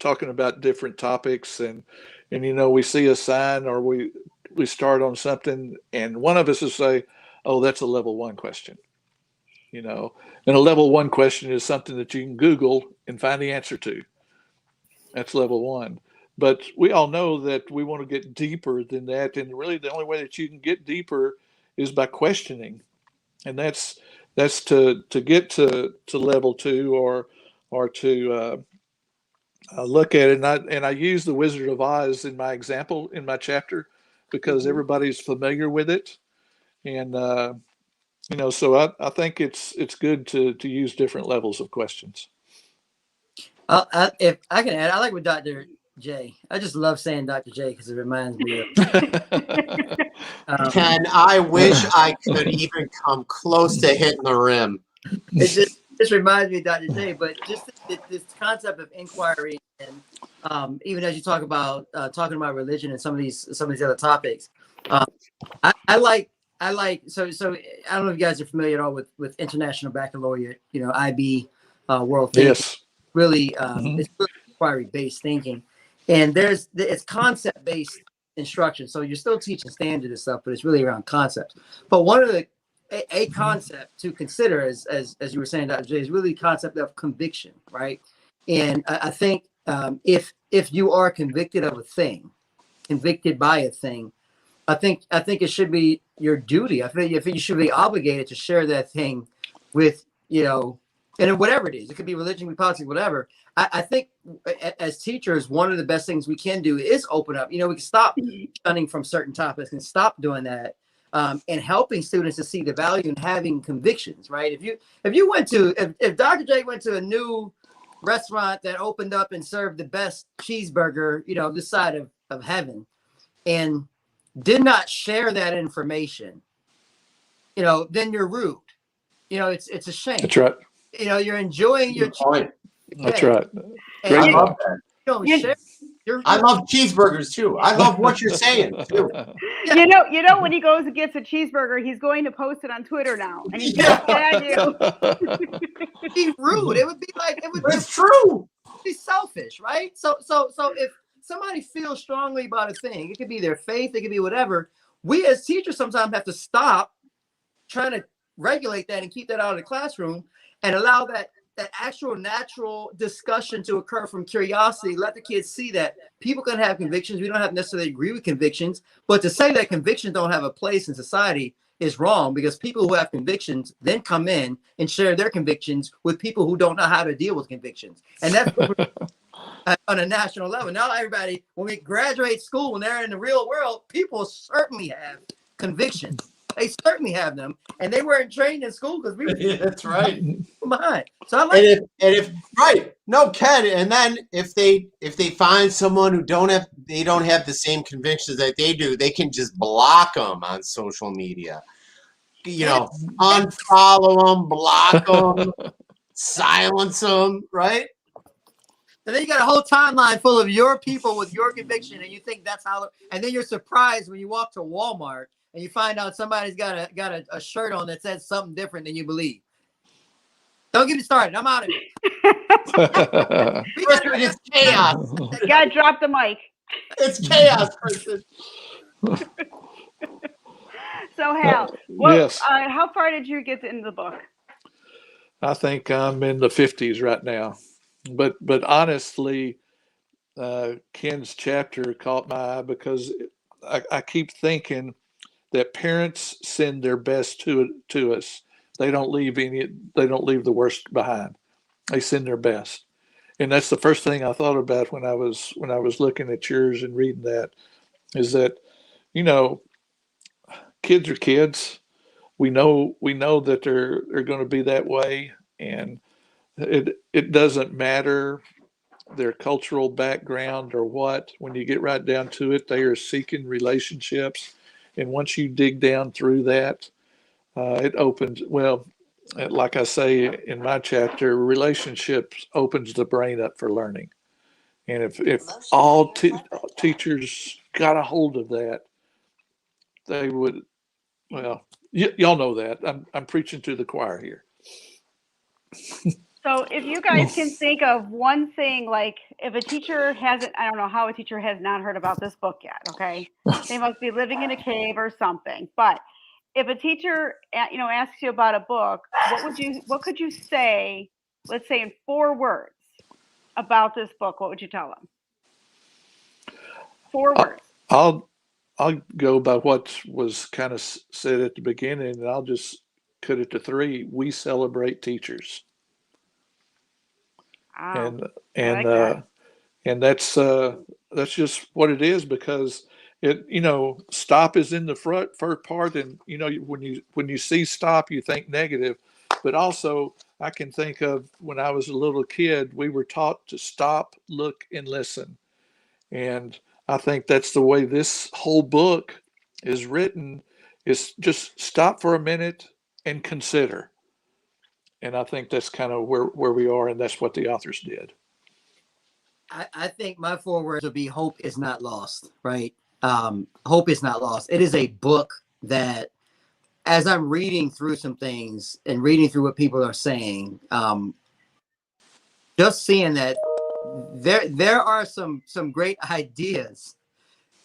talking about different topics, and we see a sign, or we start on something, and one of us will say, "Oh, that's a level 1 question." And a level 1 question is something that you can Google and find the answer to. That's level 1. But we all know that we want to get deeper than that, and really the only way that you can get deeper is by questioning, and that's to get to level 2, or to look at it. And I use the Wizard of Oz in my example in my chapter because everybody's familiar with it, and so I think it's good to use different levels of questions. If I can add, I like what Dr. J. I just love saying Dr. J because it reminds me of. Ken, I wish I could even come close to hitting the rim. It just reminds me of Dr. J. But just this concept of inquiry, and even as you talk about talking about religion and some of these other topics, I like. So I don't know if you guys are familiar at all with International Baccalaureate, IB, World Thinking. Yes. Really, it's really inquiry-based thinking, and it's concept-based instruction. So you're still teaching standard and stuff, but it's really around concepts. But one of a concept to consider, as you were saying, Dr. J, is really the concept of conviction, right? And I think if you are convicted of a thing, convicted by a thing, I think it should be your duty. I think you should be obligated to share that thing with and whatever it is. It could be religion, could be politics, whatever. I think as teachers, one of the best things we can do is open up. We can stop shunning from certain topics and stop doing that, and helping students to see the value in having convictions, right? If Dr. J went to a new restaurant that opened up and served the best cheeseburger, this side of heaven, and did not share that information, then you're rude. It's a shame. That's right. You're enjoying your point. That's right. I love that. Share, I love cheeseburgers too. I love what you're saying too. Yeah. When he goes and gets a cheeseburger, he's going to post it on Twitter now, and he's going to tag you. Be rude. It would be It's true. Be selfish, right? So if somebody feels strongly about a thing, it could be their faith, it could be whatever. We as teachers sometimes have to stop trying to regulate that and keep that out of the classroom and allow that actual natural discussion to occur from curiosity. Let the kids see that people can have convictions. We don't have to necessarily agree with convictions, but to say that convictions don't have a place in society is wrong, because people who have convictions then come in and share their convictions with people who don't know how to deal with convictions. And that's on a national level. Now everybody, when we graduate school, when they're in the real world, people certainly have convictions. They certainly have them, and they weren't trained in school because we were that's right. behind. So I like if right, no, Ken. And then if they find someone who don't have the same convictions that they do, they can just block them on social media. Unfollow them, block them, silence them. Right. And then you got a whole timeline full of your people with your conviction, and you think that's how. And then you're surprised when you walk to Walmart and you find out somebody's got a shirt on that says something different than you believe. Don't get me started. I'm out of it. It's chaos. You gotta drop the mic. It's chaos, Kristen. So Hal, Yes. How far did you get into the book? I think I'm in the 50s right now. But honestly, Ken's chapter caught my eye because I keep thinking that parents send their best to us. They don't leave the worst behind. They send their best. And that's the first thing I thought about when I was looking at yours and reading that, is that, kids are kids. We know that they're going to be that way, and it doesn't matter their cultural background or what. When you get right down to it, they are seeking relationships. And once you dig down through that, it opens, like I say in my chapter, relationships opens the brain up for learning. And if all teachers got a hold of that, they would, y'all know that. I'm preaching to the choir here. So if you guys can think of one thing, like if a teacher hasn't, I don't know how a teacher has not heard about this book yet, okay? They must be living in a cave or something. But if a teacher, asks you about a book, what could you say, let's say in 4 words about this book? What would you tell them? 4 Uh, words. I'll go by what was kind of said at the beginning, and I'll just cut it to 3. We celebrate teachers, Wow, and I and like that. and that's just what it is, because it stop is in the first part, and when you see stop you think negative, but also I can think of when I was a little kid, we were taught to stop, look, and listen. And I think that's the way this whole book is written, is just stop for a minute and consider. And I think that's kind of where we are, and that's what the authors did. I think my 4 words would be hope is not lost, right? Hope is not lost. It is a book that, as I'm reading through some things and reading through what people are saying, just seeing that there are some great ideas.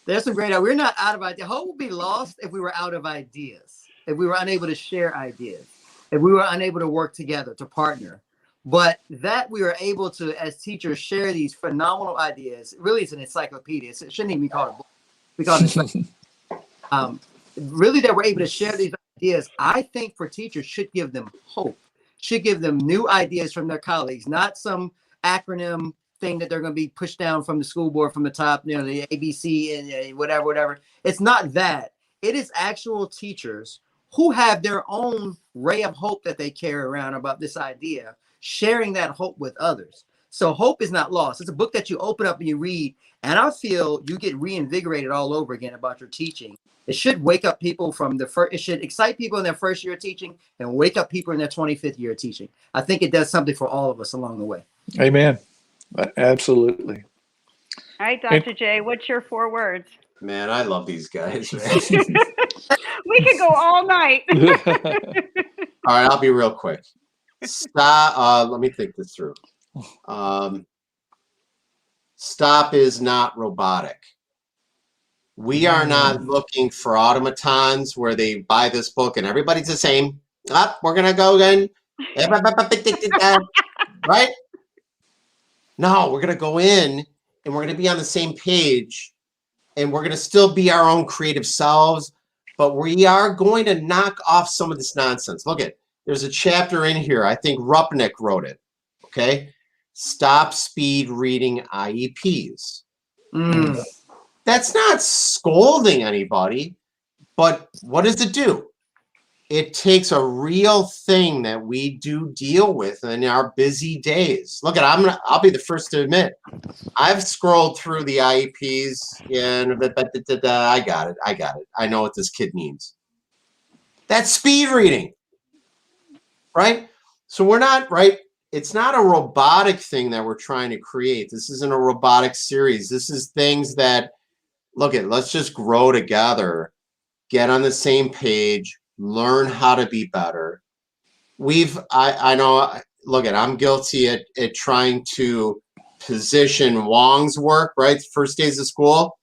There's some great. We're not out of ideas. Hope would be lost if we were out of ideas. If we were unable to share ideas. If we were unable to work together, to partner. But that we are able to, as teachers, share these phenomenal ideas. Really, it's an encyclopedia. It shouldn't even be called a book. We call it really, that we're able to share these ideas, I think for teachers should give them hope, should give them new ideas from their colleagues, not some acronym thing that they're going to be pushed down from the school board from the top, the ABC and whatever. It's not that. It is actual teachers who have their own ray of hope that they carry around about this idea, sharing that hope with others. So hope is not lost. It's a book that you open up and you read, and I feel you get reinvigorated all over again about your teaching. It should wake up people from the first, it should excite people in their first year of teaching and wake up people in their 25th year of teaching. I think it does something for all of us along the way. Amen. Absolutely. All right, Dr. J, what's your 4 words? Man, I love these guys. We could go all night. All right, I'll be real quick. Stop. Let me think this through. Stop is not robotic. We are not looking for automatons where they buy this book and everybody's the same. We're gonna go again, right? No, we're gonna go in and we're gonna be on the same page, and we're gonna still be our own creative selves, but we are going to knock off some of this nonsense. Look at, there's a chapter in here. I think Rupnick wrote it. Okay, stop speed reading IEPs. That's not scolding anybody, but what does it do? It takes a real thing that we do deal with in our busy days. Look at, I'll be the first to admit, I've scrolled through the IEPs and I got it. I know what this kid needs. That's speed reading, right? So we're not, right? It's not a robotic thing that we're trying to create. This isn't a robotic series. This is things that, look at, let's just grow together, get on the same page, learn how to be better. I know, look at, I'm guilty at trying to position Wong's work, right? First days of school,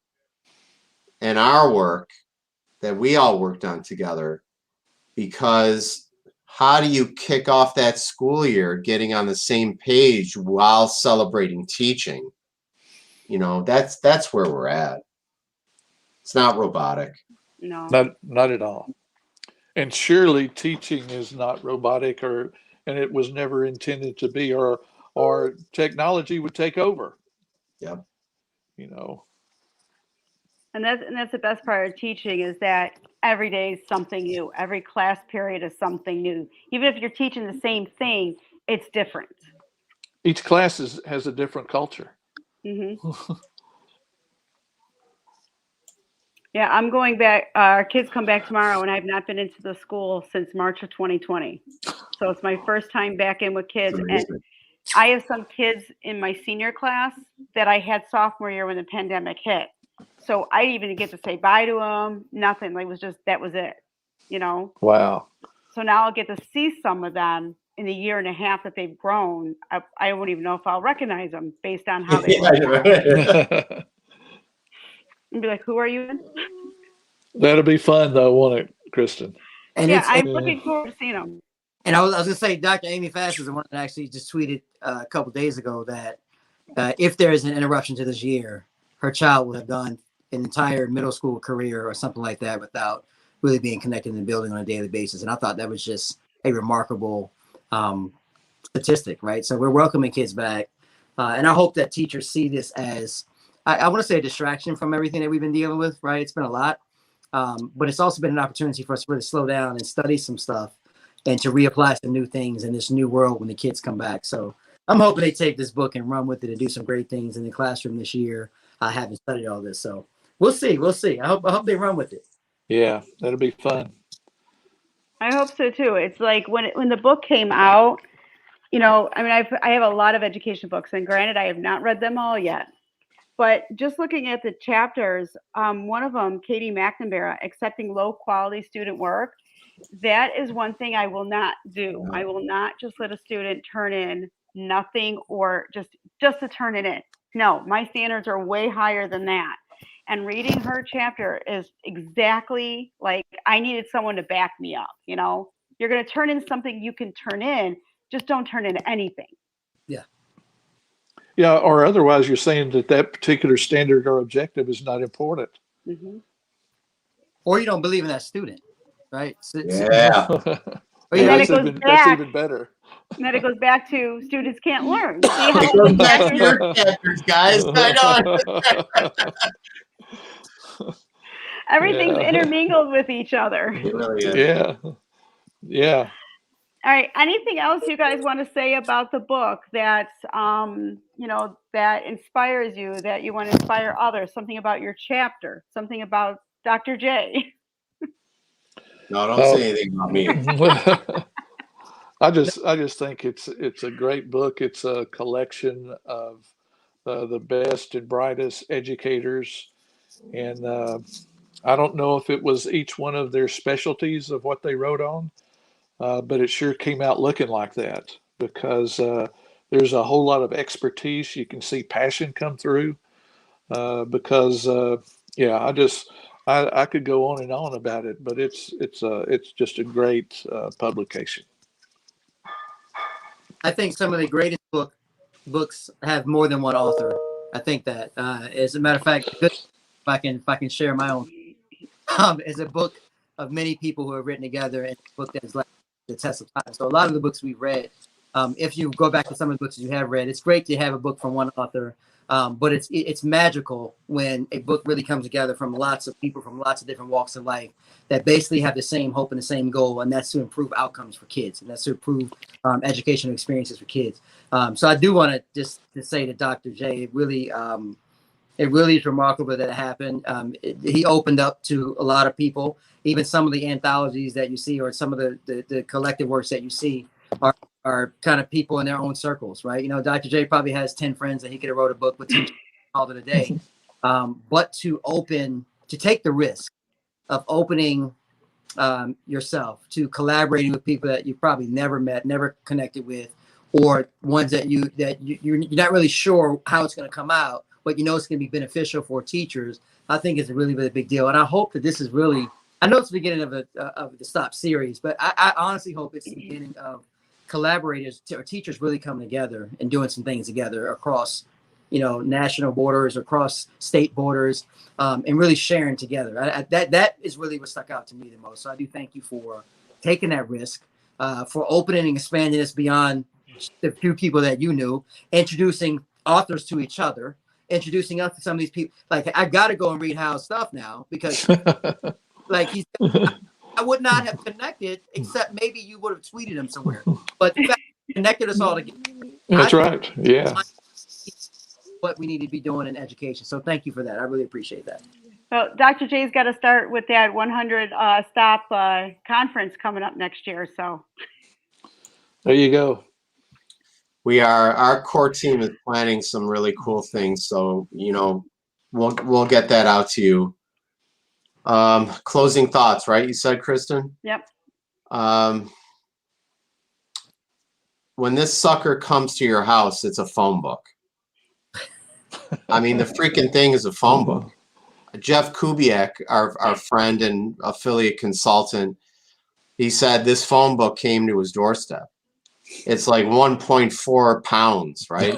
and our work that we all worked on together, because how do you kick off that school year getting on the same page while celebrating teaching? That's where we're at. It's not robotic. No. Not at all. And surely teaching is not robotic, and it was never intended to be, or technology would take over. Yep. And that's the best part of teaching, is that every day is something new. Every class period is something new. Even if you're teaching the same thing, it's different. Each class has a different culture. Mm-hmm. Yeah, I'm going back. Our kids come back tomorrow, and I've not been into the school since March of 2020. So it's my first time back in with kids. And I have some kids in my senior class that I had sophomore year when the pandemic hit. So I didn't even get to say bye to them. Nothing. Like, that was it. Wow. So now I'll get to see some of them in the year and a half that they've grown, I won't even know if I'll recognize them based on how they Yeah, look. right. And be like, who are you? That'll be fun though, won't it, Kristen? And Yeah, it's I'm looking forward to seeing them. and I was gonna say, Dr. Amy Fast is the one that actually just tweeted a couple days ago that if there is an interruption to this year, her child will have gone an entire middle school career or something like that without really being connected in the building on a daily basis. And I thought that was just a remarkable statistic, right? So we're welcoming kids back. And I hope that teachers see this as, I want to say, a distraction from everything that we've been dealing with, right? It's been a lot. But it's also been an opportunity for us to really slow down and study some stuff and to reapply some new things in this new world when the kids come back. So I'm hoping they take this book and run with it and do some great things in the classroom this year. I haven't studied all this, so we'll see. We'll see. I hope they run with it. Yeah, that'll be fun. I hope so too. It's like when the book came out, you know, I mean, I have a lot of education books, and granted, I have not read them all yet. But just looking at the chapters, one of them, Katie McNamara, accepting low quality student work, that is one thing I will not do. I will not just let a student turn in nothing or just to turn it in. No, my standards are way higher than that. And reading her chapter is exactly like I needed someone to back me up. You know, you're going to turn in something you can turn in, just don't turn in anything. Yeah, or otherwise you're saying that particular standard or objective is not important. Mm-hmm. Or you don't believe in that student, right? Yeah. Or you And then know, it goes that's back. even better. And then it goes back to students can't learn. See how It goes back to chapters- your chapters, guys. I know. everything's Yeah. intermingled with each other. It really is. Yeah. Yeah. All right. Anything else you guys want to say about the book that you know, that inspires you, that you want to inspire others? Something about your chapter, something about Dr. J. No, don't say anything about me. I just think it's a great book. It's a collection of the best and brightest educators, and I don't know if it was each one of their specialties of what they wrote on, but it sure came out looking like that because there's a whole lot of expertise. You can see passion come through because yeah, I could go on and on about it, but it's just a great publication. I think some of the greatest books have more than one author. I think that, as a matter of fact, if I can share my own, is a book of many people who have written together, and a book that is like the test of time. So a lot of the books we've read, if you go back to some of the books you have read, it's great to have a book from one author, but it's magical when a book really comes together from lots of people from lots of different walks of life that basically have the same hope and the same goal, and that's to improve outcomes for kids, and that's to improve educational experiences for kids. So I do want to just to say to Dr. J, it really is remarkable that it happened. He opened up to a lot of people. Even some of the anthologies that you see, or some of the collective works that you see, are kind of people in their own circles, right? You know, Dr. J probably has 10 friends that he could have wrote a book with, called it a day. But to take the risk of opening yourself to collaborating with people that you probably never met, never connected with, or ones that you're not really sure how it's going to come out, but you know it's going to be beneficial for teachers, I think it's a really, really big deal. And I hope that this is really, I know it's the beginning of the Stop series, but I honestly hope it's the beginning of collaborators or teachers really coming together and doing some things together across, you know, national borders, across state borders, and really sharing together. That is really what stuck out to me the most. So I do thank you for taking that risk, for opening and expanding this beyond the few people that you knew, introducing authors to each other, introducing us to some of these people. Like, I got to go and read Hal's stuff now because like I would not have connected except maybe you would have tweeted him somewhere, but the fact connected us all together. That's right. Yeah. What we need to be doing in education. So thank you for that. I really appreciate that. Well, Dr. J's got to start with that 100 stop conference coming up next year. So There you go. Our core team is planning some really cool things. So, you know, we'll get that out to you. Closing thoughts, right? You said, Kristen? Yep. when this sucker comes to your house, it's a phone book. I mean, the freaking thing is a phone book. Jeff Kubiak, our friend and affiliate consultant, he said this phone book came to his doorstep. It's like 1.4 pounds, right?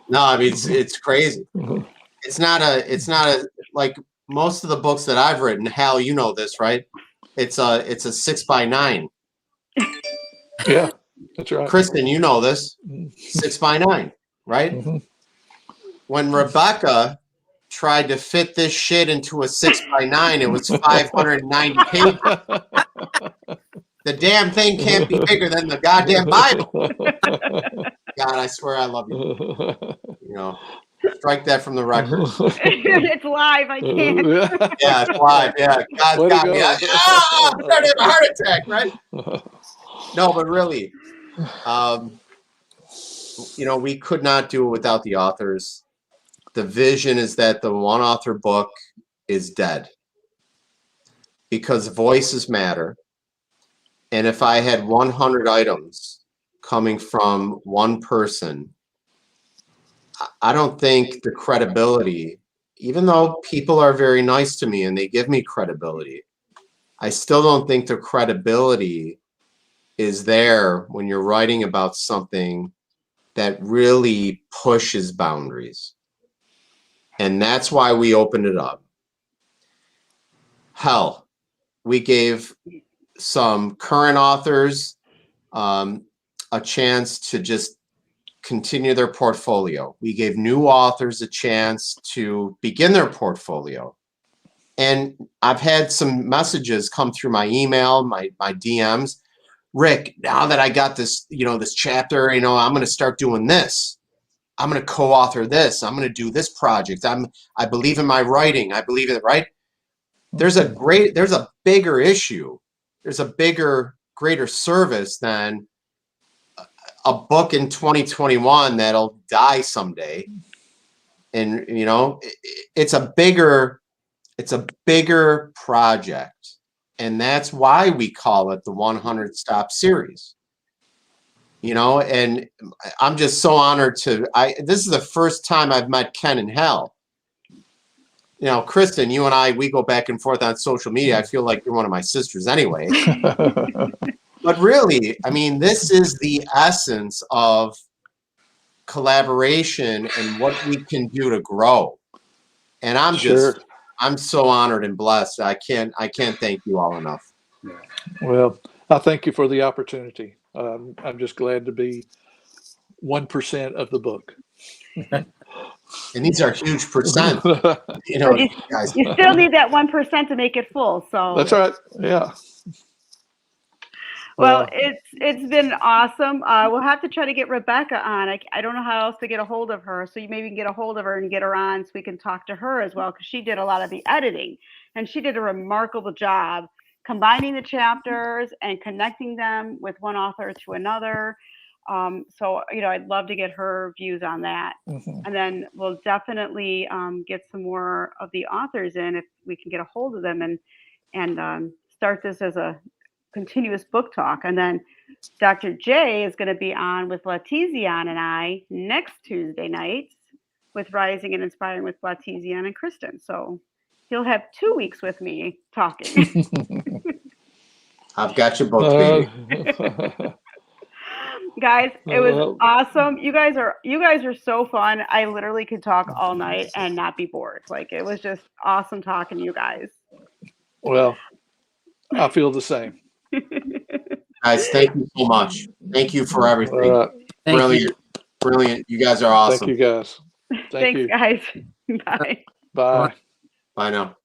No, I mean it's crazy. It's not a like most of the books that I've written. Hal, you know this, right? It's a 6x9. Yeah, that's right. Kristen, you know this. 6x9, right? Mm-hmm. When Rebecca tried to fit this shit into a 6x9, it was 590 pages. The damn thing can't be bigger than the goddamn Bible. God, I swear I love you. You know, strike that from the record. It's live. I can't. Yeah, it's live. Yeah, God's Way to got me. go. I'm starting to have a heart attack, right? No, but really, you know, we could not do it without the authors. The vision is that the one author book is dead because voices matter. And if I had 100 items coming from one person, I don't think the credibility, even though people are very nice to me and they give me credibility, I still don't think the credibility is there when you're writing about something that really pushes boundaries. And that's why we opened it up. Hell, we gave some current authors a chance to just continue their portfolio. We gave new authors a chance to begin their portfolio. And I've had some messages come through my email, my DMs. Rick, now that I got this, you know, this chapter, you know, I'm going to start doing this. I'm going to co-author this. I'm going to do this project. I believe in my writing. I believe in it, right? There's a bigger issue. There's a bigger, greater service than a book in 2021 that'll die someday. And, you know, it's a bigger project. And that's why we call it the 100 Stop series. You know, and I'm just so honored this is the first time I've met Ken and Hal. You know, Kristen, you and I, we go back and forth on social media. I feel like you're one of my sisters anyway. But really, I mean, this is the essence of collaboration and what we can do to grow. And I'm so honored and blessed. I can't thank you all enough. Well, I thank you for the opportunity. I'm just glad to be 1% of the book. And these are huge percent. You know, guys. You still need that 1% to make it full. So That's right. Yeah. Well, it's been awesome. We'll have to try to get Rebecca on. I don't know how else to get a hold of her. So you maybe can get a hold of her and get her on so we can talk to her as well, because she did a lot of the editing and she did a remarkable job combining the chapters and connecting them with one author to another. So, you know, I'd love to get her views on that. Mm-hmm. And then we'll definitely get some more of the authors in if we can get a hold of them and start this as a continuous book talk. And then Dr. J is going to be on with Latizian and I next Tuesday night with Rising and Inspiring with Latizian and Kristen. So he'll have 2 weeks with me talking. I've got you both, baby. Guys, it was awesome. You guys are so fun. I literally could talk all night and not be bored. Like, it was just awesome talking to you guys. Well, I feel the same. Guys, thank you so much. Thank you for everything. Brilliant. You guys are awesome. Thank you, guys. Thanks, guys. Bye. Bye. Bye now.